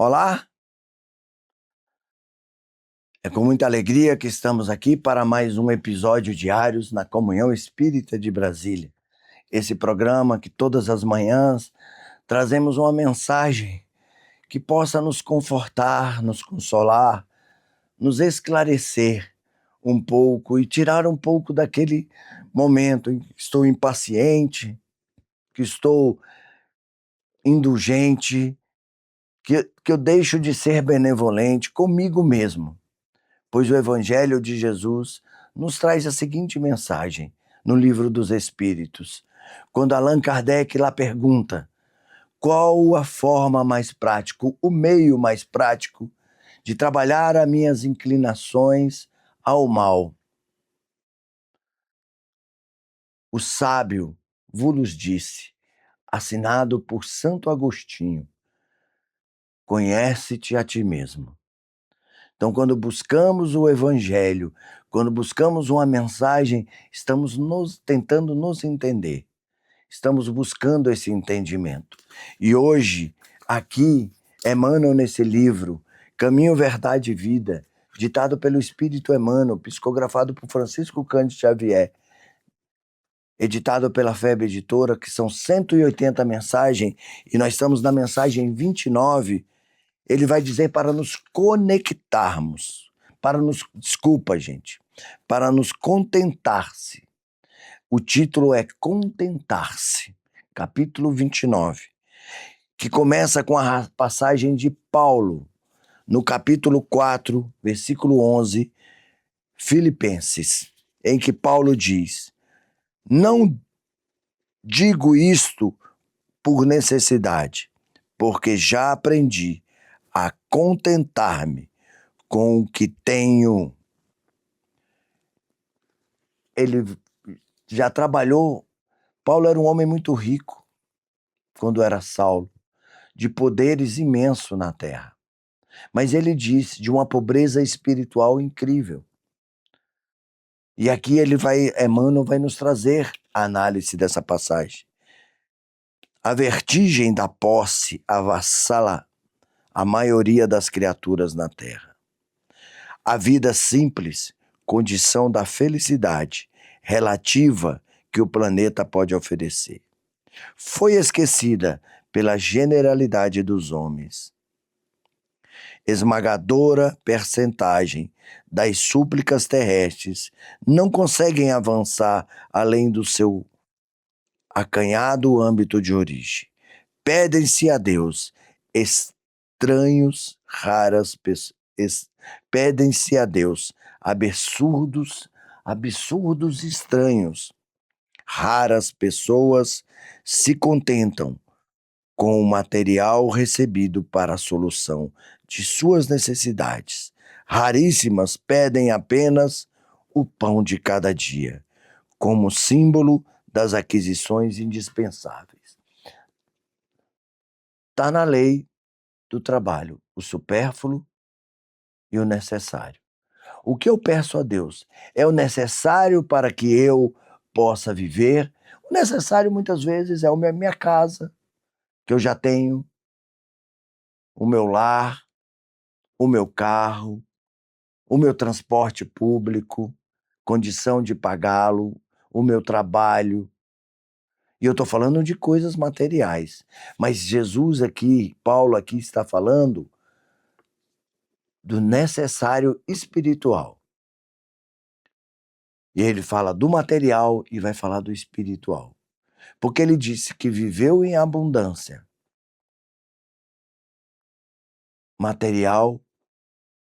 Olá, é com muita alegria que estamos aqui para mais um episódio diários na Comunhão Espírita de Brasília. Esse programa que todas as manhãs trazemos uma mensagem que possa nos confortar, nos consolar, nos esclarecer um pouco e tirar um pouco daquele momento em que estou impaciente, que estou indulgente, que eu deixo de ser benevolente comigo mesmo. Pois o Evangelho de Jesus nos traz a seguinte mensagem no Livro dos Espíritos, quando Allan Kardec lá pergunta: qual a forma mais prática, o meio mais prático de trabalhar as minhas inclinações ao mal? O sábio vos disse, assinado por Santo Agostinho: conhece-te a ti mesmo. Então, quando buscamos o Evangelho, quando buscamos uma mensagem, estamos tentando nos entender. Estamos buscando esse entendimento. E hoje, aqui, Emmanuel, nesse livro, Caminho, Verdade e Vida, ditado pelo Espírito Emmanuel, psicografado por Francisco Cândido Xavier, editado pela FEB Editora, que são 180 mensagens, e nós estamos na mensagem 29, ele vai dizer para nos conectarmos, para nos contentar-se. O título é Contentar-se, capítulo 29, que começa com a passagem de Paulo, no capítulo 4, versículo 11, Filipenses, em que Paulo diz: não digo isto por necessidade, porque já aprendi a contentar-me com o que tenho. Ele já trabalhou. Paulo era um homem muito rico quando era Saulo, de poderes imensos na terra. Mas ele disse de uma pobreza espiritual incrível. E aqui Emmanuel vai nos trazer a análise dessa passagem. A vertigem da posse avassala a maioria das criaturas na terra. A vida simples, condição da felicidade relativa que o planeta pode oferecer, foi esquecida pela generalidade dos homens. Esmagadora percentagem das súplicas terrestres não conseguem avançar além do seu acanhado âmbito de origem. Pedem-se a Deus estranhos, raras pessoas. Pedem-se a Deus absurdos estranhos. Raras pessoas se contentam com o material recebido para a solução de suas necessidades. Raríssimas pedem apenas o pão de cada dia, como símbolo das aquisições indispensáveis. Está na lei do trabalho, o supérfluo e o necessário. O que eu peço a Deus é o necessário para que eu possa viver. O necessário muitas vezes é a minha casa, que eu já tenho, o meu lar, o meu carro, o meu transporte público, condição de pagá-lo, o meu trabalho. E eu estou falando de coisas materiais. Mas Jesus aqui, Paulo aqui está falando do necessário espiritual. E ele fala do material e vai falar do espiritual. Porque ele disse que viveu em abundância material,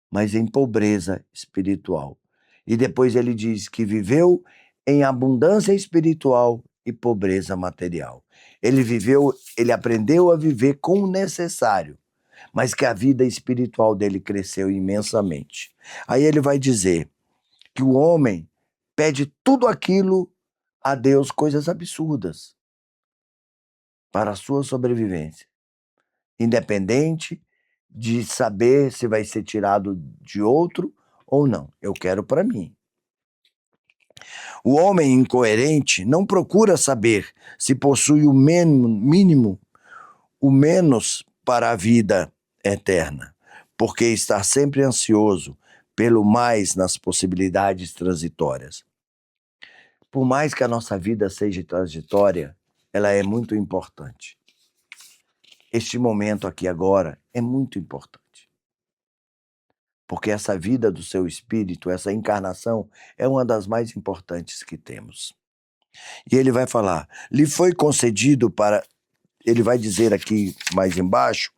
mas em pobreza espiritual. E depois ele diz que viveu em abundância espiritual e pobreza material. Ele aprendeu a viver com o necessário, mas que a vida espiritual dele cresceu imensamente. Aí ele vai dizer que o homem pede tudo aquilo a Deus, coisas absurdas, para a sua sobrevivência, independente de saber se vai ser tirado de outro ou não. Eu quero para mim. O homem incoerente não procura saber se possui o mínimo, o menos para a vida eterna, porque estar sempre ansioso pelo mais nas possibilidades transitórias. Por mais que a nossa vida seja transitória, ela é muito importante. Este momento aqui agora é muito importante. Porque essa vida do seu espírito, essa encarnação, é uma das mais importantes que temos. E ele vai falar, lhe foi concedido para... Ele vai dizer aqui mais embaixo,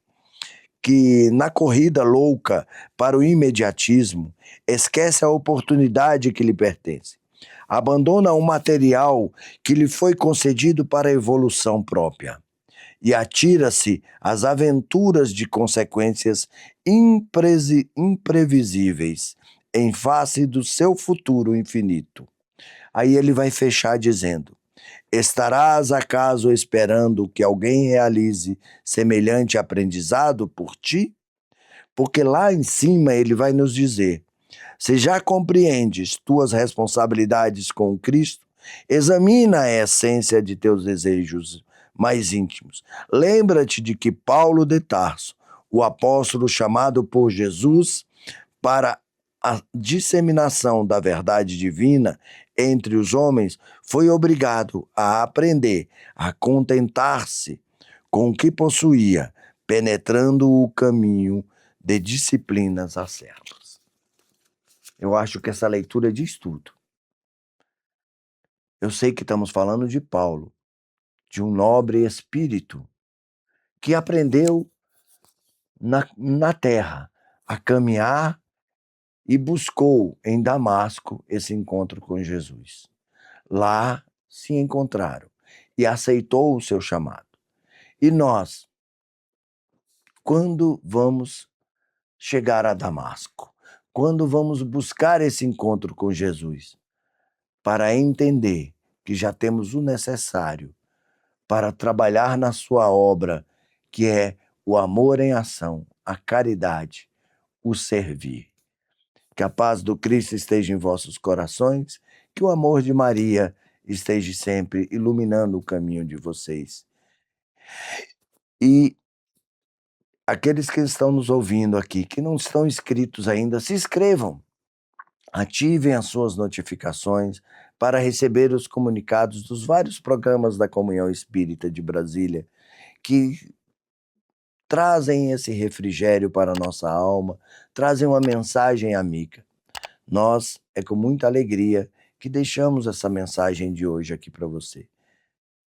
que na corrida louca para o imediatismo, esquece a oportunidade que lhe pertence. Abandona o material que lhe foi concedido para a evolução própria e atira-se às aventuras de consequências imprevisíveis em face do seu futuro infinito. Aí ele vai fechar dizendo, estarás acaso esperando que alguém realize semelhante aprendizado por ti? Porque lá em cima ele vai nos dizer, se já compreendes tuas responsabilidades com o Cristo, examina a essência de teus desejos mais íntimos. Lembra-te de que Paulo de Tarso, o apóstolo chamado por Jesus para a disseminação da verdade divina entre os homens, foi obrigado a aprender a contentar-se com o que possuía, penetrando o caminho de disciplinas acerbas. Eu acho que essa leitura diz tudo. Eu sei que estamos falando de Paulo, de um nobre espírito que aprendeu na terra a caminhar e buscou em Damasco esse encontro com Jesus. Lá se encontraram e aceitou o seu chamado. E nós, quando vamos chegar a Damasco? Quando vamos buscar esse encontro com Jesus? Para entender que já temos o necessário para trabalhar na sua obra, que é o amor em ação, a caridade, o servir. Que a paz do Cristo esteja em vossos corações, que o amor de Maria esteja sempre iluminando o caminho de vocês. E aqueles que estão nos ouvindo aqui, que não estão inscritos ainda, se inscrevam. Ativem as suas notificações para receber os comunicados dos vários programas da Comunhão Espírita de Brasília, que trazem esse refrigério para a nossa alma, trazem uma mensagem amiga. Nós, é com muita alegria que deixamos essa mensagem de hoje aqui para você.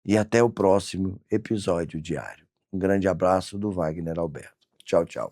E até o próximo episódio diário. Um grande abraço do Wagner Alberto. Tchau, tchau.